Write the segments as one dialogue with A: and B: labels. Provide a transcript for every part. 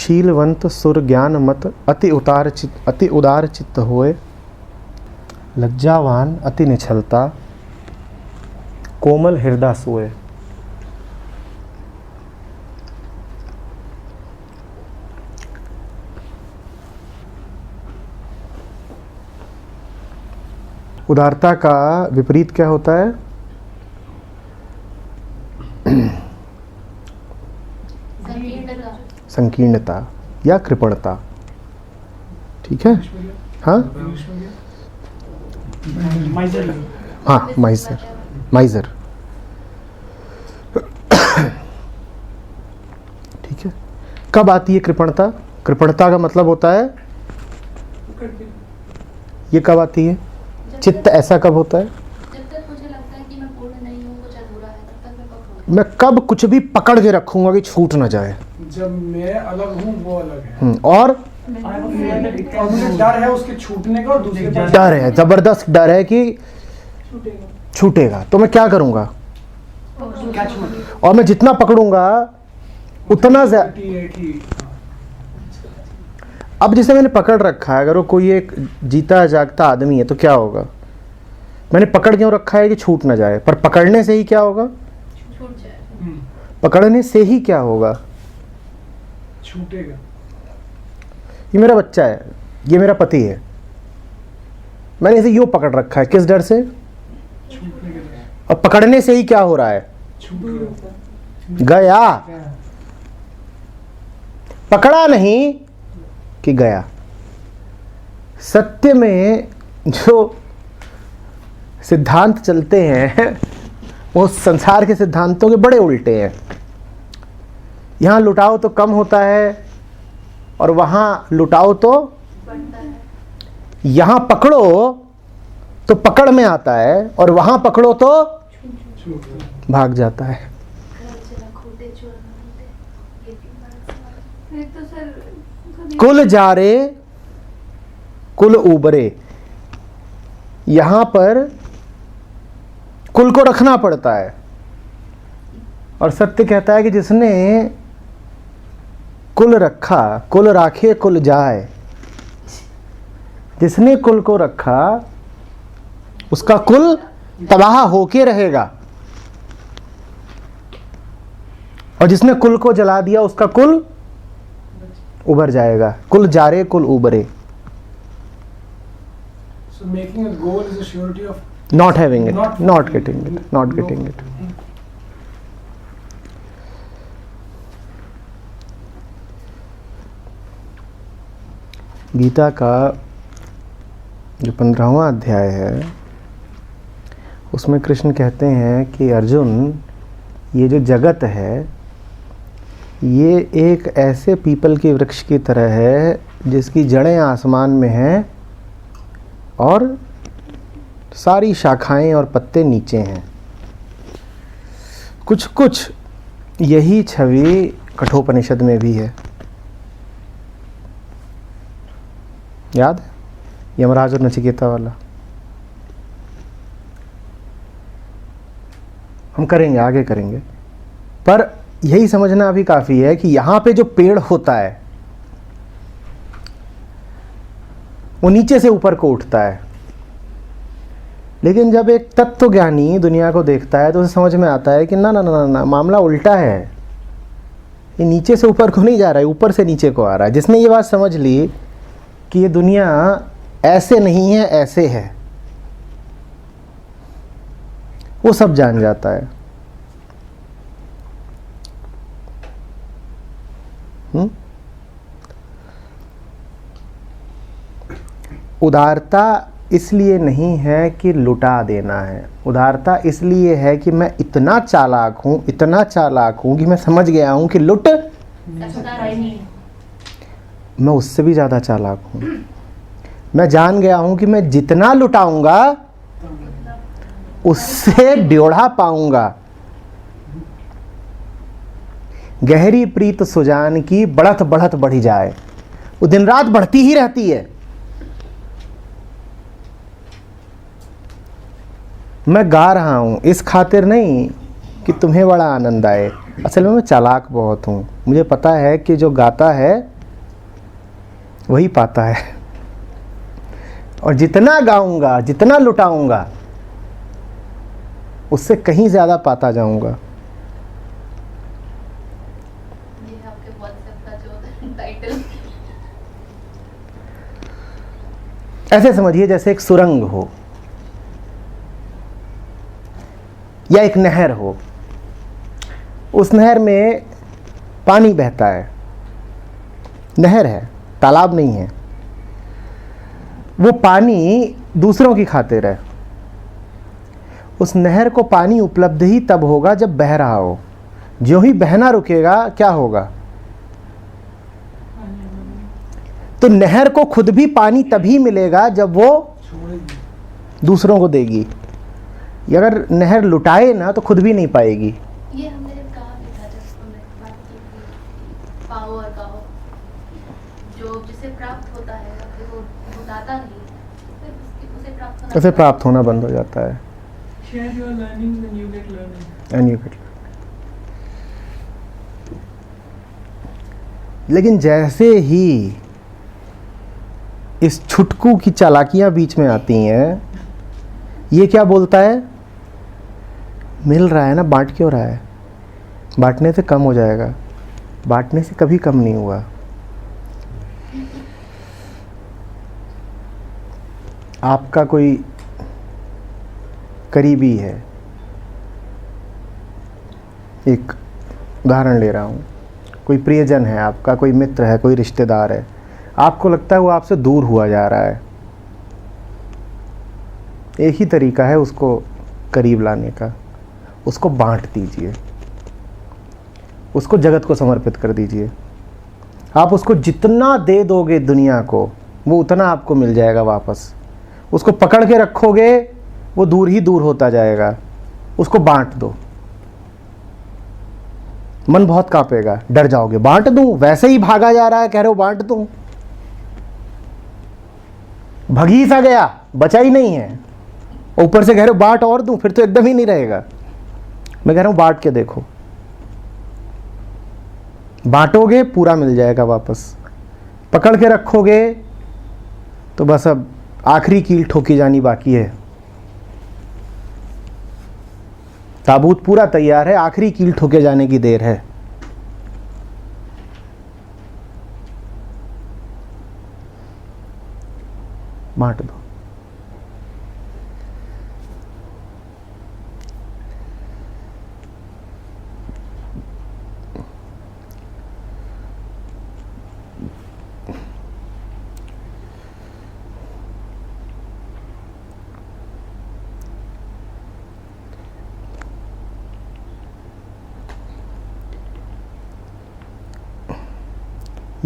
A: शीलवंत सुर ज्ञान मत अति उदार चित्त होए, लज्जावान अति निछलता कोमल हृदय सोए। उदारता का विपरीत क्या होता है? संकीर्णता या कृपणता। ठीक है? हाँ हाँ, माइजर। ठीक है। कब आती है कृपणता? कृपणता का मतलब होता है, ये कब आती है? चित्त ऐसा कब होता है?
B: जब तक मुझे लगता है कि मैं पूर्ण नहीं हूँ, कुछ अधूरा है, तब तक मैं पकड़।
A: मैं कब कुछ भी पकड़ के रखूंगा कि छूट ना जाए।
C: जब मैं अलग हूँ वो अलग है।
A: और
C: मुझे डर है उसके छूटने का, और दूसरे
A: डर है, जबरदस्त डर है कि छूटेगा, तो मैं क्या करूंगा? और मैं जितना पकड़ूंगा उतना ज्यादा। अब जिसे मैंने पकड़ रखा है, अगर वो कोई एक जीता जागता आदमी है तो क्या होगा? मैंने पकड़ क्यों रखा है कि छूट ना जाए, पर पकड़ने से ही क्या होगा?
B: छूट जाए।
A: पकड़ने से ही क्या होगा?
C: छूटेगा।
A: ये मेरा बच्चा है, ये मेरा पति है, मैंने इसे यूं पकड़ रखा है, किस डर से? और पकड़ने से ही क्या हो रहा है? गया। पकड़ा नहीं कि गया। सत्य में जो सिद्धांत चलते हैं वो संसार के सिद्धांतों के बड़े उल्टे हैं। यहां लुटाओ तो कम होता है और वहां लुटाओ तो
B: बढ़ता है।
A: यहां पकड़ो तो पकड़ में आता है और वहां पकड़ो तो भाग जाता है।
B: एक तो सर
A: कुल जारे कुल उबरे, यहां पर कुल को रखना पड़ता है, और सत्य कहता है कि जिसने कुल रखा, कुल राखे कुल जाए। जिसने कुल को रखा उसका कुल तबाह होके रहेगा, और जिसने कुल को जला दिया उसका कुल उभर जाएगा। कुल जारे कुल उबरे।
C: So making a goal is a surety of
A: Not having it, not getting it. Gita का जो 15वां अध्याय है उसमें कृष्ण कहते हैं कि अर्जुन, ये जो जगत है ये एक ऐसे पीपल के वृक्ष की तरह है जिसकी जड़ें आसमान में हैं और सारी शाखाएं और पत्ते नीचे हैं। कुछ कुछ यही छवि कठोपनिषद में भी है। याद है यमराज और नचिकेता वाला? हम करेंगे, आगे करेंगे, पर यही समझना अभी काफी है कि यहां पे जो पेड़ होता है वो नीचे से ऊपर को उठता है, लेकिन जब एक तत्वज्ञानी दुनिया को देखता है तो उसे समझ में आता है कि ना ना ना ना, मामला उल्टा है। ये नीचे से ऊपर को नहीं जा रहा है, ऊपर से नीचे को आ रहा है। जिसने ये बात समझ ली कि ये दुनिया ऐसे नहीं है, ऐसे है, वो सब जान जाता है। उदारता इसलिए नहीं है कि लुटा देना है, उदारता इसलिए है कि मैं इतना चालाक हूं कि मैं समझ गया हूं कि लुट मैं उससे भी ज़्यादा चालाक हूं। मैं जान गया हूं कि मैं जितना लुटाऊंगा उससे ड्योढ़ा पाऊंगा। गहरी प्रीत सुजान की बढ़त बढ़त बढ़ी जाए, वो दिन रात बढ़ती ही रहती है। मैं गा रहा हूं इस खातिर नहीं कि तुम्हें बड़ा आनंद आए, असल में मैं चालाक बहुत हूं। मुझे पता है कि जो गाता है वही पाता है। और जितना गाऊंगा, जितना लुटाऊंगा, उससे कहीं ज्यादा पाता जाऊंगा।
B: ये है आपके व्हाट्सएप का जो टाइटल।
A: ऐसे समझिए जैसे एक सुरंग हो या एक नहर हो। उस नहर में पानी बहता है, नहर है, तालाब नहीं है। वो पानी दूसरों की खातिर है। उस नहर को पानी उपलब्ध ही तब होगा जब बह रहा हो। जो ही बहना रुकेगा क्या होगा? तो नहर को खुद भी पानी तभी मिलेगा जब वो दूसरों को देगी। अगर नहर लुटाए ना तो खुद भी नहीं पाएगी।
B: ये हमने कहा भी था जब हमने बात की थी पाओ और गाओ, जो जिसे प्राप्त होता है फिर वो दाता नहीं, फिर उसे प्राप्त
A: उसे प्राप्त होना बंद हो जाता है।
C: Share your learning, then you get learning.
A: And you get- लेकिन जैसे ही इस छुटकू की चालाकियां बीच में आती हैं, ये क्या बोलता है? मिल रहा है ना, बांट क्यों रहा है? बांटने से कम हो जाएगा। बांटने से कभी कम नहीं हुआ। आपका कोई करीबी है, एक उदाहरण ले रहा हूँ, कोई प्रियजन है आपका, कोई मित्र है, कोई रिश्तेदार है, आपको लगता है वो आपसे दूर हुआ जा रहा है। एक ही तरीका है उसको करीब लाने का, उसको बांट दीजिए, उसको जगत को समर्पित कर दीजिए। आप उसको जितना दे दोगे दुनिया को, वो उतना आपको मिल जाएगा वापस। उसको पकड़ के रखोगे, वो दूर ही दूर होता जाएगा। उसको बांट दो, मन बहुत कांपेगा, डर जाओगे। बांट दूं, वैसे ही भागा जा रहा है, कह रहे हो बांट दूं, भगी सा गया, बचा ही नहीं है। ऊपर से कह रहे हो बांट और दूं, फिर तो एकदम ही नहीं रहेगा। मैं कह रहा हूं बांट के देखो, बांटोगे पूरा मिल जाएगा वापस। पकड़ के रखोगे तो बस अब आखिरी कील ठोकी जानी बाकी है। ताबूत पूरा तैयार है, आखिरी कील ठोके जाने की देर है। बांट दो।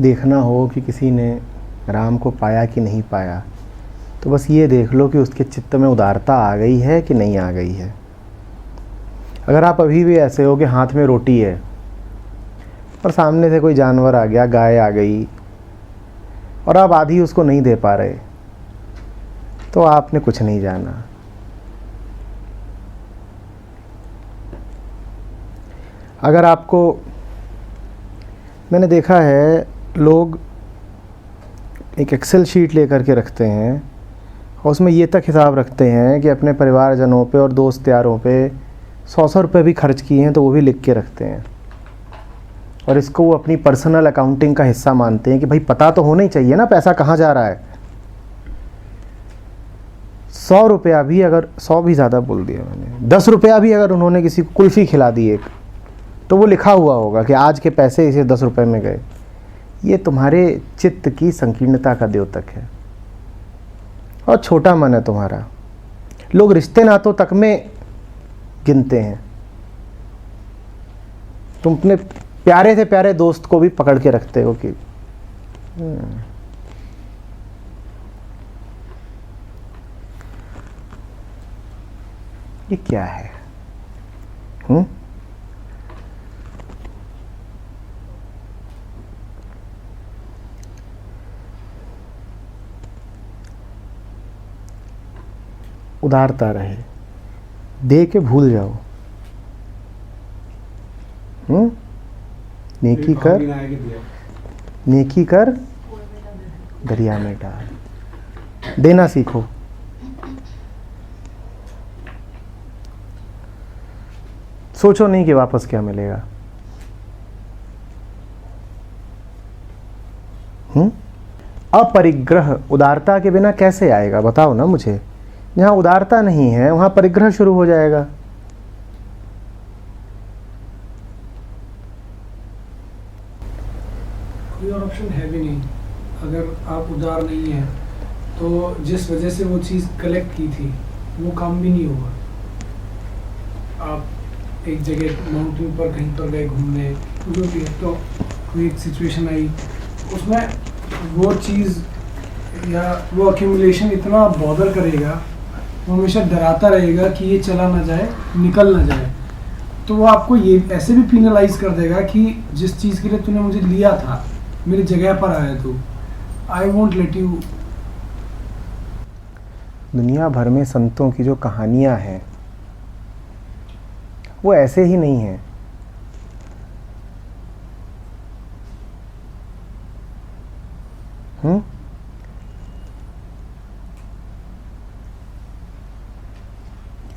A: देखना हो कि किसी ने राम को पाया कि नहीं पाया, तो बस ये देख लो कि उसके चित्त में उदारता आ गई है कि नहीं आ गई है। अगर आप अभी भी ऐसे हो कि हाथ में रोटी है और सामने से कोई जानवर आ गया, गाय आ गई, और आप आधी उसको नहीं दे पा रहे, तो आपने कुछ नहीं जाना। अगर आपको, मैंने देखा है लोग एक एक्सेल शीट लेकर के रखते हैं और उसमें ये तक हिसाब रखते हैं कि अपने परिवारजनों पे और दोस्त यारों पे 100 रुपये भी खर्च किए हैं तो वो भी लिख के रखते हैं, और इसको वो अपनी पर्सनल अकाउंटिंग का हिस्सा मानते हैं कि भाई पता तो होना ही चाहिए ना पैसा कहाँ जा रहा है। 100 रुपया भी अगर, 100 भी ज़्यादा बोल दिया मैंने, 10 रुपया भी अगर उन्होंने किसी को कुल्फ़ी खिला दी एक, तो वो लिखा हुआ होगा कि आज के पैसे इसे 10 रुपये में गए। ये तुम्हारे चित्त की संकीर्णता का द्योतक है और छोटा मन है तुम्हारा। लोग रिश्ते नातों तक में गिनते हैं, तुम अपने प्यारे से प्यारे दोस्त को भी पकड़ के रखते हो कि ये क्या है। उदारता रहे, दे के भूल जाओ। नेकी कर, नेकी कर दरिया में डाल। देना सीखो। सोचो नहीं कि वापस क्या मिलेगा। अपरिग्रह उदारता के बिना कैसे आएगा बताओ ना मुझे। जहां उदारता नहीं है वहां परिग्रह शुरू हो जाएगा।
C: कोई और ऑप्शन है भी नहीं। अगर आप उदार नहीं है तो जिस वजह से वो चीज़ कलेक्ट की थी वो काम भी नहीं होगा। आप एक जगह माउंटेन पर कहीं पर गए घूमने, जो भी है, तो कोई एक सिचुएशन आई, उसमें वो चीज़ या वो अक्यूमुलेशन इतना बॉदर करेगा, वो हमेशा डराता रहेगा कि ये चला ना जाए, निकल ना जाए। तो वो आपको ये ऐसे भी पिनलाइज कर देगा कि जिस चीज़ के लिए तूने मुझे लिया था, मेरी जगह पर आया तू, आई वोंट लेट यू।
A: दुनिया भर में संतों की जो कहानियां हैं वो ऐसे ही नहीं है।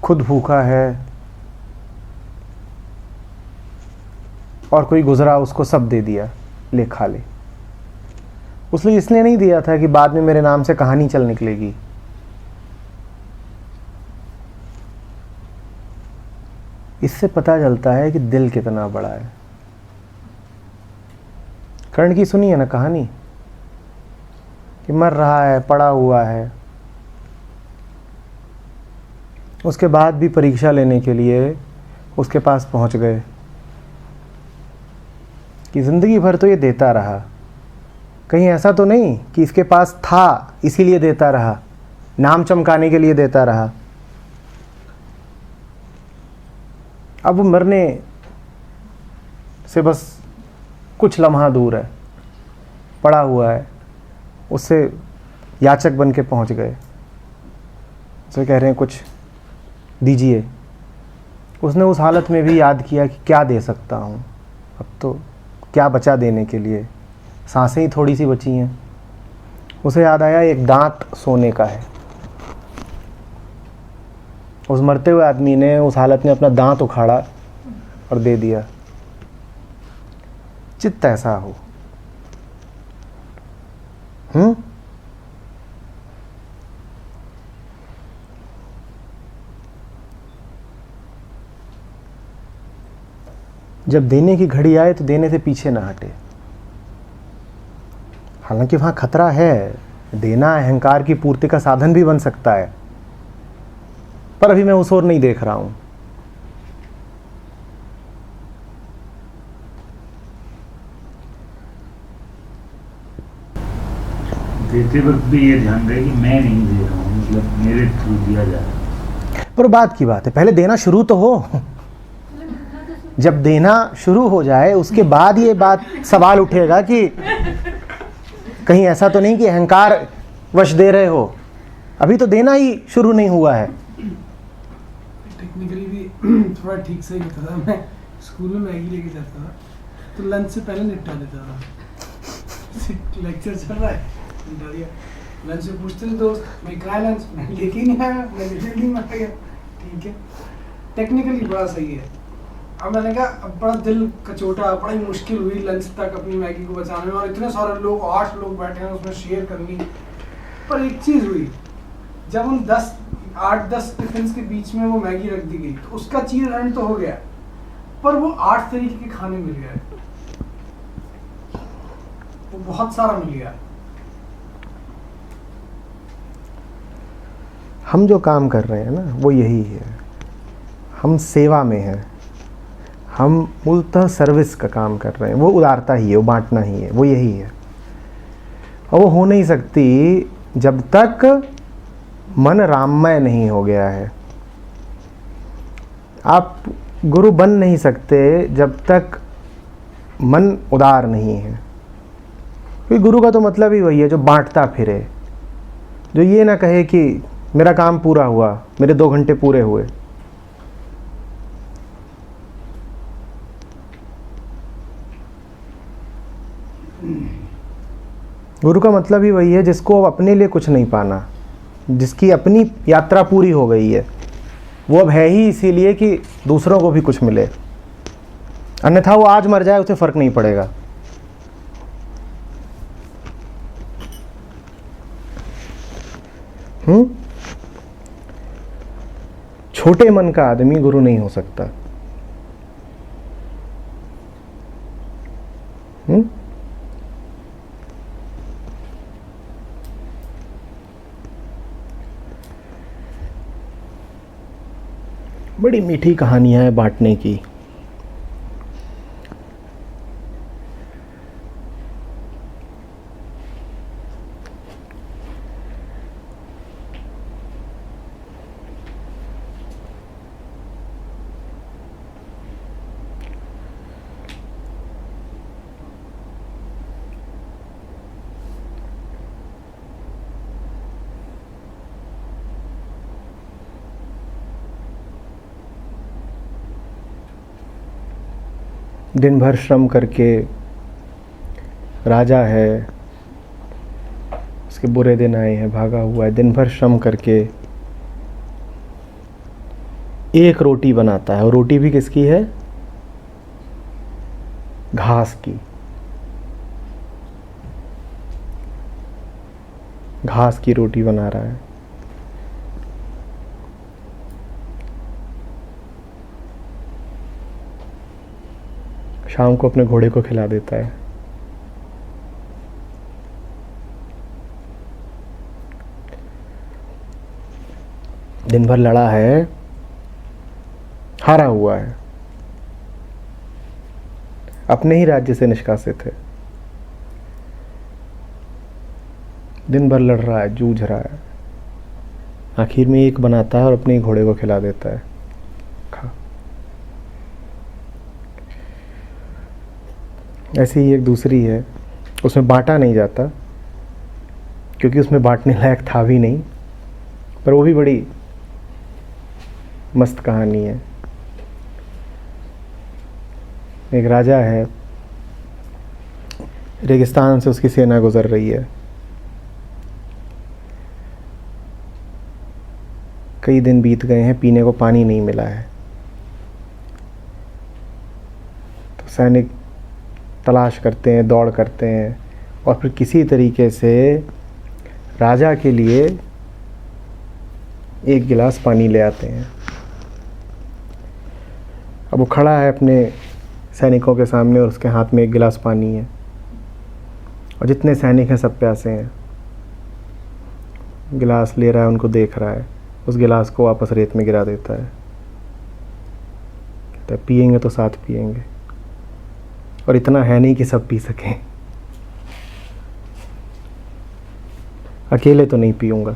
A: खुद भूखा है और कोई गुजरा उसको सब दे दिया, ले खा ले। उसने इसलिए नहीं दिया था कि बाद में मेरे नाम से कहानी चल निकलेगी। इससे पता चलता है कि दिल कितना बड़ा है। कर्ण की सुनी है ना कहानी कि मर रहा है, पड़ा हुआ है, उसके बाद भी परीक्षा लेने के लिए उसके पास पहुंच गए कि जिंदगी भर तो ये देता रहा, कहीं ऐसा तो नहीं कि इसके पास था इसीलिए देता रहा, नाम चमकाने के लिए देता रहा। अब वो मरने से बस कुछ लम्हा दूर है, पड़ा हुआ है, उससे याचक बन के पहुंच गए, उसे कह रहे हैं कुछ दीजिए। उसने उस हालत में भी याद किया कि क्या दे सकता हूँ, अब तो क्या बचा देने के लिए, सांसें ही थोड़ी सी बची हैं। उसे याद आया एक दांत सोने का है। उस मरते हुए आदमी ने उस हालत में अपना दांत उखाड़ा और दे दिया। चित्त ऐसा हो। जब देने की घड़ी आए तो देने से पीछे ना हटे। हालांकि वहां खतरा है, देना अहंकार की पूर्ति का साधन भी बन सकता है, पर अभी मैं उस ओर नहीं देख रहा हूं।
D: देते वक्त भी ये ध्यान रहे कि मैं नहीं दे रहा हूँ, मतलब मेरे थ्रू दिया जा रहा है।
A: पर बात की बात है, पहले देना शुरू तो हो। जब देना शुरू हो जाए उसके बाद ये बात सवाल उठेगा कि कहीं ऐसा तो नहीं कि अहंकार वश दे रहे हो। अभी तो देना ही शुरू नहीं हुआ है।
C: टेक्निकली भी थोड़ा ठीक से ही होता था। मैं स्कूल में मैगी लेके जाता था तो लंच से पहले निपटा देता था। लेक्चर चल रहा है, निपटा दिया। लंच से पूछते थे दोस्त, मैं कहा लंच, मैं लेके नहीं आया, मैं जल्दी में आ गया। ठीक है, टेक्निकली बड़ा सही है। अब मैंने कहा अब बड़ा दिल कचोटा, बड़ा ही मुश्किल हुई लंच तक अपनी मैगी को बचाने में, और इतने सारे लोग, 8 लोग बैठे हैं उसमें शेयर करनी। पर एक चीज़ हुई, जब हम 8-10 टिफिन के बीच में वो मैगी रख दी गई तो उसका चीज रन तो हो गया, पर वो 8 तरीके के खाने मिल गए, वो बहुत सारा मिल गया।
A: हम जो काम कर रहे हैं ना वो यही है, हम सेवा में हैं, हम मूलतः सर्विस का काम कर रहे हैं। वो उदारता ही है, वो बांटना ही है, वो यही है। और वो हो नहीं सकती जब तक मन राममय नहीं हो गया है। आप गुरु बन नहीं सकते जब तक मन उदार नहीं है। क्योंकि गुरु का तो मतलब ही वही है जो बांटता फिरे, जो ये ना कहे कि मेरा काम पूरा हुआ, मेरे 2 घंटे पूरे हुए। गुरु का मतलब ही वही है जिसको अब अपने लिए कुछ नहीं पाना, जिसकी अपनी यात्रा पूरी हो गई है, वो अब है ही इसीलिए कि दूसरों को भी कुछ मिले, अन्यथा वो आज मर जाए उसे फर्क नहीं पड़ेगा। छोटे मन का आदमी गुरु नहीं हो सकता। बड़ी मीठी कहानियां हैं बांटने की। दिन भर श्रम करके राजा है, उसके बुरे दिन आए हैं, भागा हुआ है, दिन भर श्रम करके एक रोटी बनाता है, और रोटी भी किसकी है? घास की। घास की रोटी बना रहा है। शाम को अपने घोड़े को खिला देता है। दिन भर लड़ा है, हारा हुआ है, अपने ही राज्य से निष्कासित है। दिन भर लड़ रहा है, जूझ रहा है, आखिर में एक बनाता है और अपने ही घोड़े को खिला देता है, खा। ऐसी ही एक दूसरी है, उसमें बांटा नहीं जाता क्योंकि उसमें बांटने लायक था भी नहीं, पर वो भी बड़ी मस्त कहानी है। एक राजा है, रेगिस्तान से उसकी सेना गुजर रही है, कई दिन बीत गए हैं, पीने को पानी नहीं मिला है। तो सैनिक तलाश करते हैं, दौड़ करते हैं, और फिर किसी तरीके से राजा के लिए एक गिलास पानी ले आते हैं। अब वो खड़ा है अपने सैनिकों के सामने और उसके हाथ में एक गिलास पानी है, और जितने सैनिक हैं सब प्यासे हैं। गिलास ले रहा है, उनको देख रहा है, उस गिलास को वापस रेत में गिरा देता है। कहता है पिएंगे तो साथ पिएंगे, और इतना है नहीं कि सब पी सकें, अकेले तो नहीं पीऊंगा।